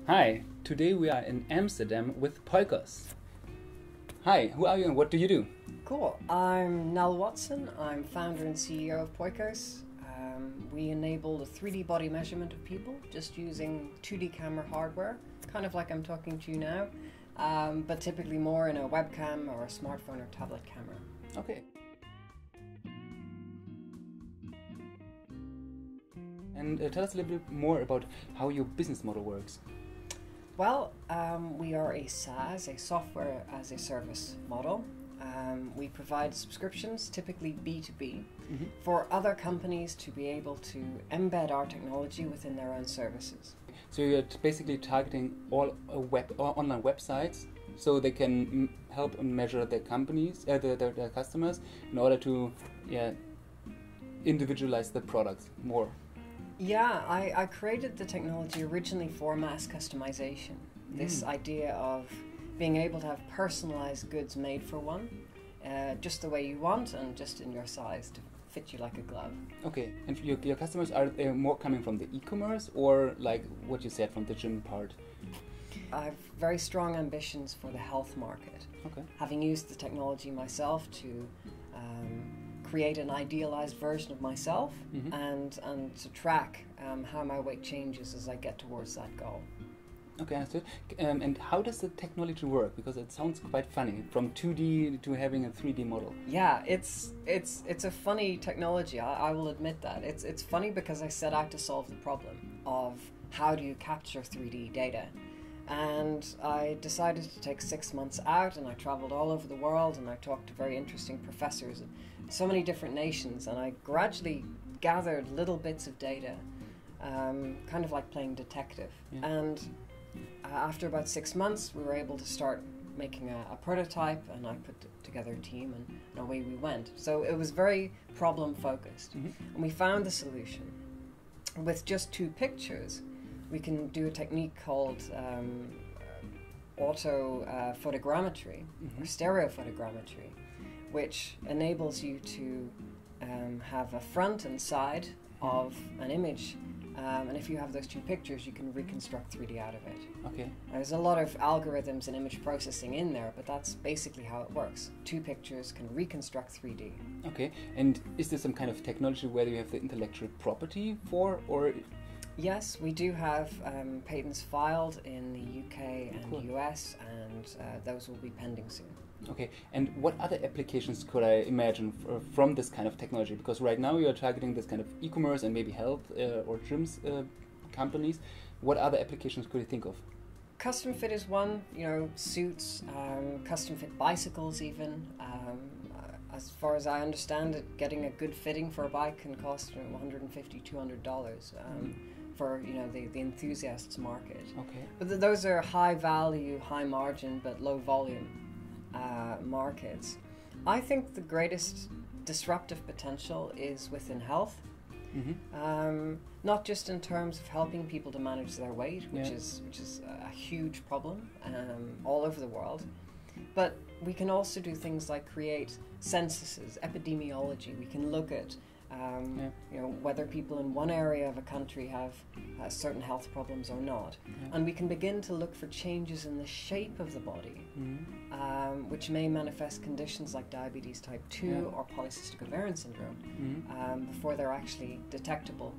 Hi, today we are in Amsterdam with Poikos. Hi, who are you and what do you do? Cool. I'm Nell Watson. I'm founder and CEO of Poikos. We enable the 3D body measurement of people just using 2D camera hardware, kind of like I'm talking to you now, but typically more in a webcam or a smartphone or tablet camera. Okay. And tell us a little bit more about how your business model works. Well, we are a SaaS, a software as a service model. We provide subscriptions, typically B2B, for other companies to be able to embed our technology within their own services. So you're basically targeting all online websites so they can help measure their companies, their customers, in order to individualize the products more. Yeah, I created the technology originally for mass customization. This idea of being able to have personalized goods made for one, just the way you want and just in your size to fit you like a glove. Okay, and your customers, are they more coming from the e-commerce or like what you said from the gym part? I have very strong ambitions for the health market. Okay. Having used the technology myself to create an idealized version of myself and to track how my weight changes as I get towards that goal. Okay, understood. And how does the technology work? Because it sounds quite funny, from 2D to having a 3D model. Yeah, it's a funny technology. I will admit that. It's funny because I set out to solve the problem of how do you capture 3D data. And I decided to take 6 months out, and I traveled all over the world, and I talked to very interesting professors in so many different nations, and I gradually gathered little bits of data, kind of like playing detective. Yeah. And after about 6 months, we were able to start making a prototype, and I put together a team, and away we went. So it was very problem focused, and we found the solution. With just 2 pictures, we can do a technique called photogrammetry or stereophotogrammetry, which enables you to have a front and side of an image. And if you have those 2 pictures, you can reconstruct 3D out of it. Okay. There's a lot of algorithms and image processing in there, but that's basically how it works. 2 pictures can reconstruct 3D. Okay. And is there some kind of technology where you have the intellectual property for, or? Yes, we do have patents filed in the UK and Cool. US, and those will be pending soon. Okay, and what other applications could I imagine from this kind of technology? Because right now you are targeting this kind of e-commerce and maybe health or gyms companies. What other applications could you think of? Custom fit is one, suits, custom fit bicycles even. As far as I understand it, getting a good fitting for a bike can cost $150, $200 for the enthusiasts market. Okay. But those are high value, high margin, but low volume markets. I think the greatest disruptive potential is within health. Not just in terms of helping people to manage their weight, which is a huge problem all over the world, but we can also do things like create censuses, epidemiology. We can look at whether people in one area of a country have certain health problems or not, and we can begin to look for changes in the shape of the body, which may manifest conditions like diabetes type 2 or polycystic ovarian syndrome before they're actually detectable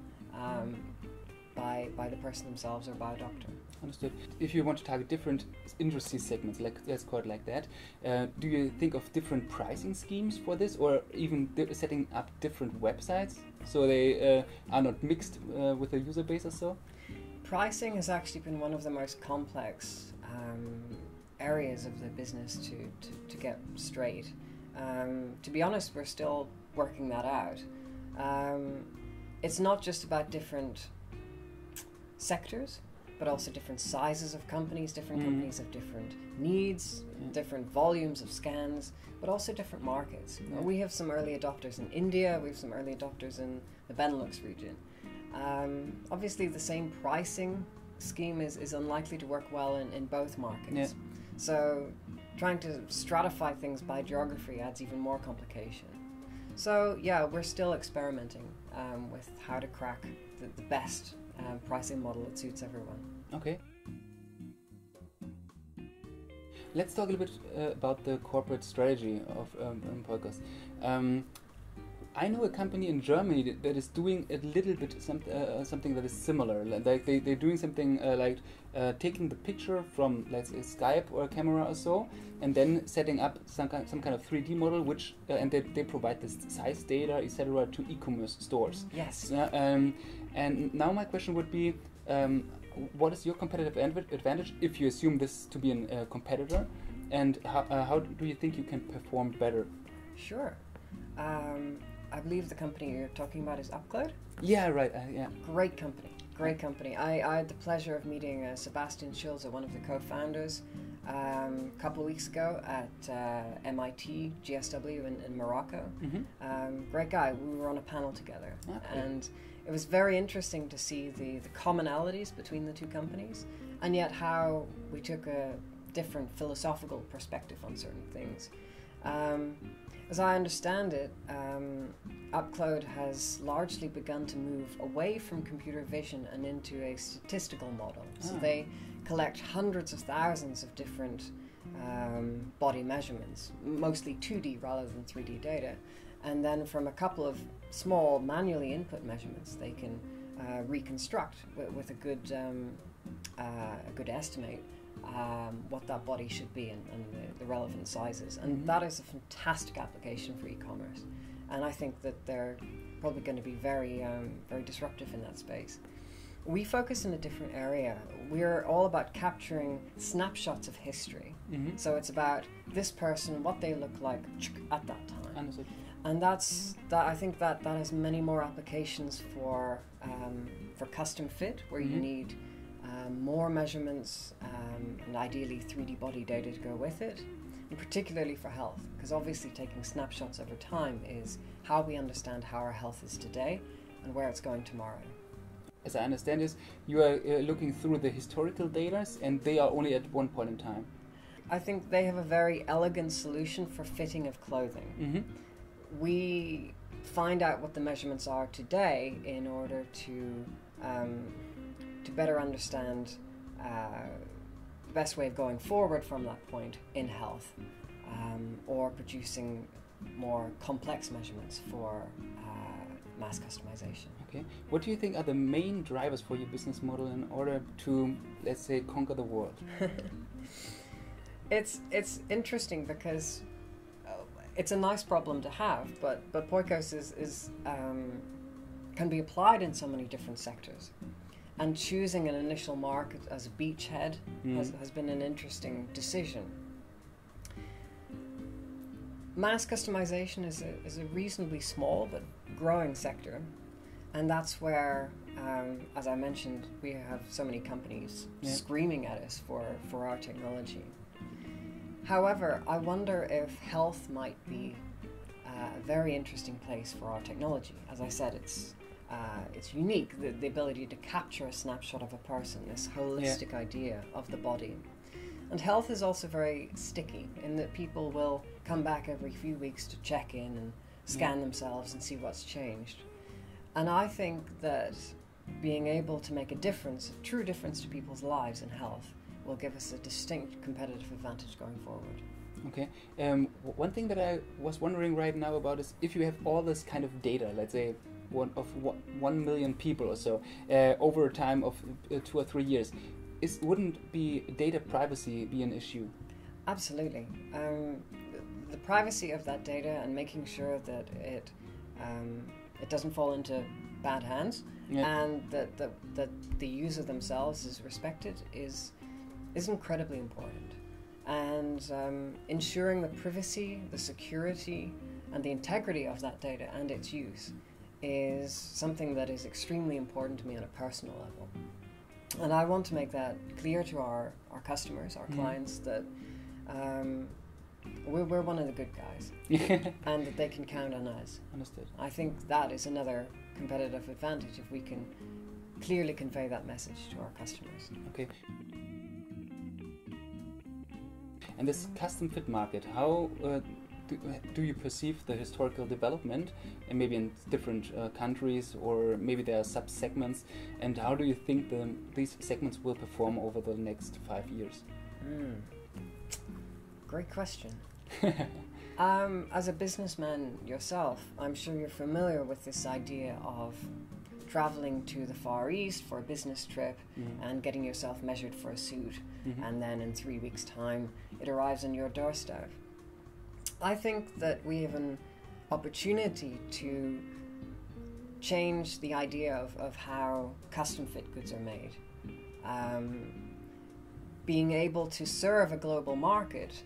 by the person themselves or by a doctor. Understood. If you want to target different industry segments, let's call it like that, do you think of different pricing schemes for this, or even setting up different websites so they are not mixed with the user base or so? Pricing has actually been one of the most complex areas of the business to get straight. To be honest, we're still working that out. It's not just about different sectors, but also different sizes of companies. Different companies have different needs, different volumes of scans, but also different markets. We have some early adopters in India, we have some early adopters in the Benelux region. Obviously the same pricing scheme is unlikely to work well in both markets. So trying to stratify things by geography adds even more complication. So yeah, we're still experimenting with how to crack the best pricing model that suits everyone. Okay. let's talk a little bit about the corporate strategy of Poikos. I know a company in Germany that is doing a little bit something that is similar. Like they're doing something like taking the picture from, let's say, Skype or a camera or so, and then setting up some kind of 3D model, which and they provide this size data, etc., to e-commerce stores. Yes. And now my question would be, what is your competitive advantage if you assume this to be a competitor, and how do you think you can perform better? Sure. I believe the company you're talking about is Upcloud. Yeah, right. Yeah. Great company. I had the pleasure of meeting Sebastian Schulze, one of the co-founders, a couple of weeks ago at MIT GSW in Morocco. Mm-hmm. Great guy. We were on a panel together, Okay. and it was very interesting to see the commonalities between the two companies, and yet how we took a different philosophical perspective on certain things. As I understand it, Upcloud has largely begun to move away from computer vision and into a statistical model. So they collect hundreds of thousands of different body measurements, mostly 2D rather than 3D data. And then from a couple of small manually input measurements, they can reconstruct with a good estimate what that body should be and the relevant sizes. And Mm-hmm. that is a fantastic application for e-commerce. And I think that they're probably going to be very disruptive in that space. We focus in a different area. We're all about capturing snapshots of history. Mm-hmm. So it's about this person, what they look like at that time. Understood. And I think that has many more applications for custom fit, where you need more measurements and ideally 3D body data to go with it, and particularly for health, because obviously taking snapshots over time is how we understand how our health is today and where it's going tomorrow. As I understand this, you are looking through the historical data, and they are only at one point in time. I think they have a very elegant solution for fitting of clothing. Mm-hmm. We find out what the measurements are today in order to better understand the best way of going forward from that point in health, or producing more complex measurements for mass customization. Okay. What do you think are the main drivers for your business model in order to, let's say, conquer the world? It's interesting because it's a nice problem to have, but Poikos is can be applied in so many different sectors. And choosing an initial market as a beachhead has been an interesting decision. Mass customization is a reasonably small but growing sector, and that's where, as I mentioned, we have so many companies screaming at us for our technology. However, I wonder if health might be a very interesting place for our technology. As I said, it's unique, the ability to capture a snapshot of a person, this holistic idea of the body. And health is also very sticky in that people will come back every few weeks to check in and scan themselves and see what's changed. And I think that being able to make a difference, a true difference to people's lives and health, will give us a distinct competitive advantage going forward. Okay. One thing that I was wondering right now about is if you have all this kind of data, let's say 1 million people or so, over a time of 2 or 3 years, wouldn't data privacy be an issue? Absolutely. The privacy of that data and making sure that it doesn't fall into bad hands and that the user themselves is respected is incredibly important. And ensuring the privacy, the security, and the integrity of that data and its use is something that is extremely important to me on a personal level. And I want to make that clear to our customers, our clients, that we're one of the good guys and that they can count on us. Understood. I think that is another competitive advantage if we can clearly convey that message to our customers. Okay. And this custom fit market, how do you perceive the historical development, and maybe in different countries, or maybe there are sub-segments, and how do you think these segments will perform over the next 5 years? great question. As a businessman yourself, I'm sure you're familiar with this idea of traveling to the Far East for a business trip and getting yourself measured for a suit, and then in 3 weeks' time it arrives on your doorstep. I think that we have an opportunity to change the idea of how custom fit goods are made. Being able to serve a global market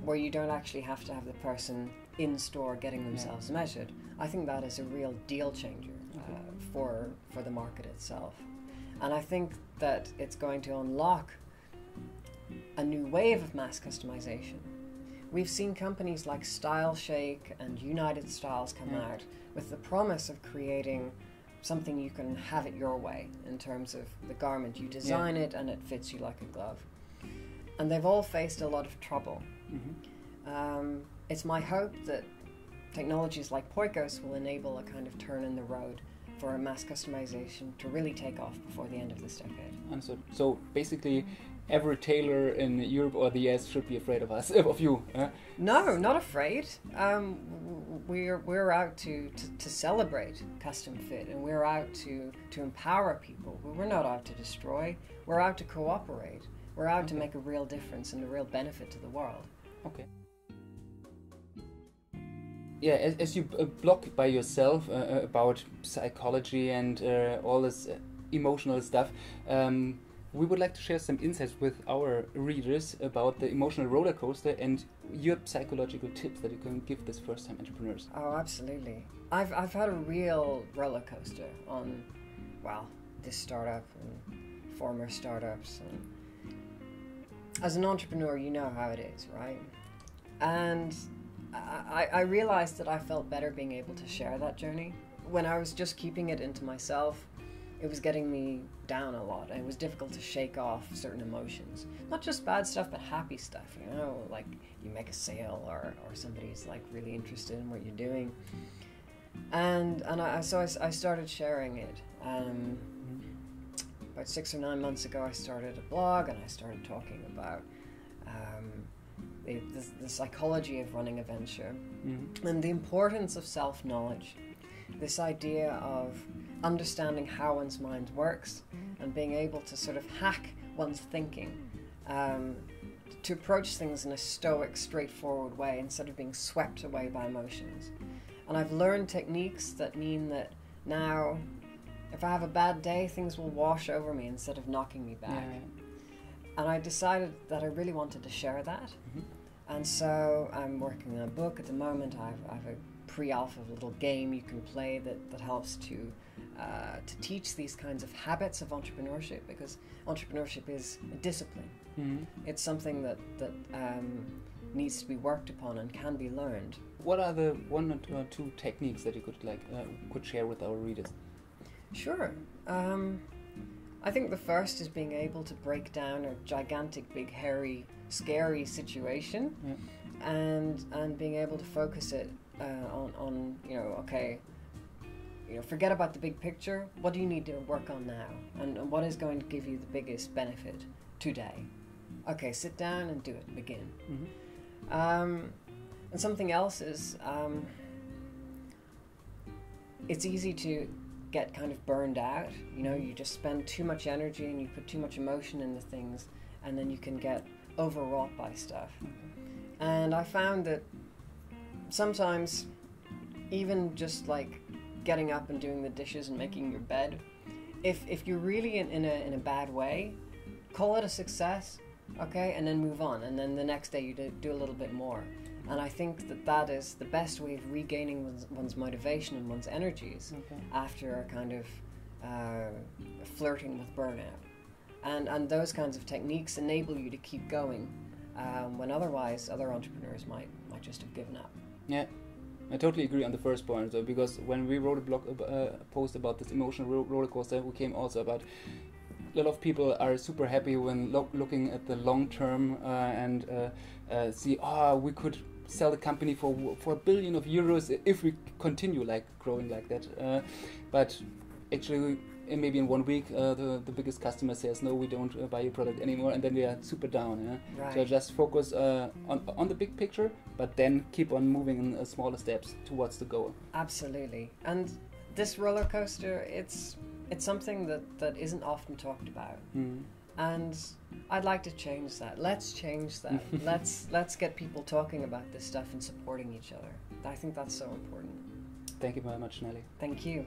where you don't actually have to have the person in store getting themselves measured, I think that is a real deal changer for the market itself. And I think that it's going to unlock a new wave of mass customization. We've seen companies like Style Shake and United Styles come out with the promise of creating something you can have it your way in terms of the garment. You design it and it fits you like a glove. And they've all faced a lot of trouble. It's my hope that technologies like Poikos will enable a kind of turn in the road for mass customization to really take off before the end of this decade. Understood. So basically, every tailor in Europe or the US should be afraid of us, of you. No, not afraid. We're out to celebrate custom fit, and we're out to empower people. We're not out to destroy. We're out to cooperate. We're out to make a real difference and a real benefit to the world. Okay. Yeah, as you blog by yourself about psychology and all this emotional stuff, we would like to share some insights with our readers about the emotional roller coaster and your psychological tips that you can give this first-time entrepreneurs. Oh, absolutely. I've had a real roller coaster on, this startup and former startups. And as an entrepreneur, you know how it is, right? And I realized that I felt better being able to share that journey. When I was just keeping it into myself, it was getting me down a lot, and it was difficult to shake off certain emotions. Not just bad stuff, but happy stuff, like you make a sale or somebody's like really interested in what you're doing. And I started sharing it. About 6 or 9 months ago, I started a blog, and I started talking about the psychology of running a venture and the importance of self-knowledge. This idea of understanding how one's mind works and being able to sort of hack one's thinking to approach things in a stoic, straightforward way instead of being swept away by emotions. And I've learned techniques that mean that now if I have a bad day, things will wash over me instead of knocking me back. And I decided that I really wanted to share that. And so I'm working on a book at the moment. I have a pre-alpha little game you can play that helps to teach these kinds of habits of entrepreneurship, because entrepreneurship is a discipline. It's something that needs to be worked upon and can be learned. What are the 1 or 2 techniques that you could share with our readers? Sure. I think the first is being able to break down a gigantic, big, hairy, scary situation, and being able to focus it on forget about the big picture. What do you need to work on now, and what is going to give you the biggest benefit today? Okay, sit down and do it. Begin. And something else is it's easy to get kind of burned out. You just spend too much energy and you put too much emotion into things, and then you can get overwrought by stuff. And I found that sometimes even just like getting up and doing the dishes and making your bed, if you're really in a bad way, call it a success, okay, and then move on, and then the next day you do a little bit more. And I think that is the best way of regaining one's motivation and one's energies after a kind of flirting with burnout. And those kinds of techniques enable you to keep going when otherwise other entrepreneurs might just have given up. Yeah, I totally agree on the first point. So because when we wrote a blog post about this emotional roller coaster, we came also about a lot of people are super happy when looking at the long term and see, we could sell the company for €1 billion if we continue growing like that. But actually, maybe in 1 week the biggest customer says no, we don't buy your product anymore, and then we are super down. Yeah? Right. So just focus on the big picture, but then keep on moving in smaller steps towards the goal. Absolutely. And this roller coaster, it's something that isn't often talked about. And I'd like to change that. Let's change that. let's get people talking about this stuff and supporting each other. I think that's so important. Thank you very much, Nelly. Thank you.